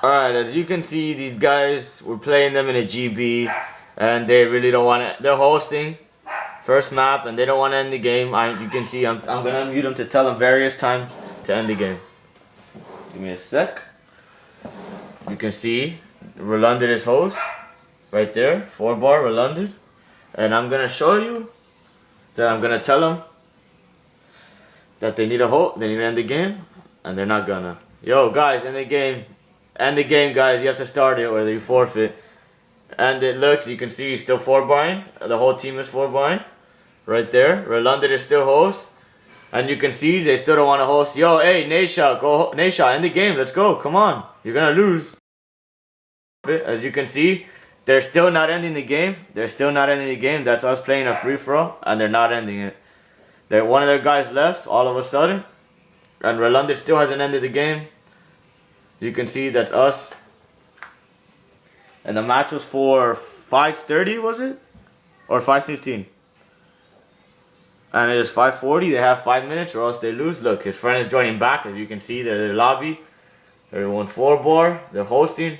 Alright, as you can see, these guys, we're playing them in a GB, and they really don't want to, they're hosting first map, and they don't want to end the game. You can see, I'm going to unmute them to tell them various times to end the game. Give me a sec. You can see, Rolunded is host, right there, 4-bar Rolunded, and I'm going to show you that I'm going to tell them that they need a hold, they need to end the game, and they're not gonna. Yo, guys, end the game. End the game, guys. You have to start it or you forfeit. And it looks, you can see he's still 4-barring. The whole team is 4-barring. Right there. Rolunded is still host. And you can see they still don't want to host. Yo, hey, Naysha, go, Naysha, end the game. Let's go. Come on. You're gonna lose. As you can see, they're still not ending the game. They're still not ending the game. That's us playing a free-for-all, and they're not ending it. One of their guys left all of a sudden, and Rolunded still hasn't ended the game. You can see that's us. And the match was for 5:30, was it? Or 5:15? And it is 5:40. They have 5 minutes or else they lose. Look, his friend is joining back. As you can see, they're in the lobby. They're 4-bar. They're hosting.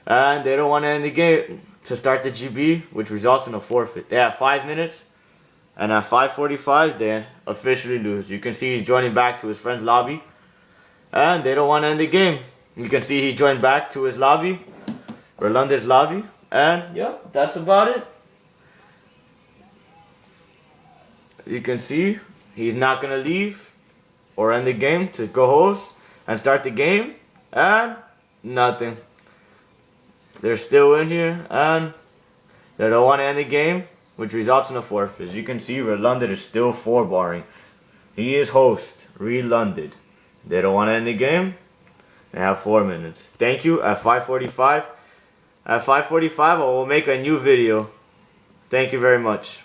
And they don't want to end the game to start the GB, which results in a forfeit. They have 5 minutes. And at 5:45, they officially lose. You can see he's joining back to his friend's lobby. And they don't want to end the game. You can see he joined back to his lobby. Rolunded's lobby. And, yeah, that's about it. You can see he's not going to leave or end the game to go host and start the game. And nothing. They're still in here. And they don't want to end the game, which results in a forfeit. As you can see, Rolunded is still 4-barring. He is host, Rolunded. They don't want to end the game. They have 4 minutes. Thank you. At 5:45. At 5:45, I will make a new video. Thank you very much.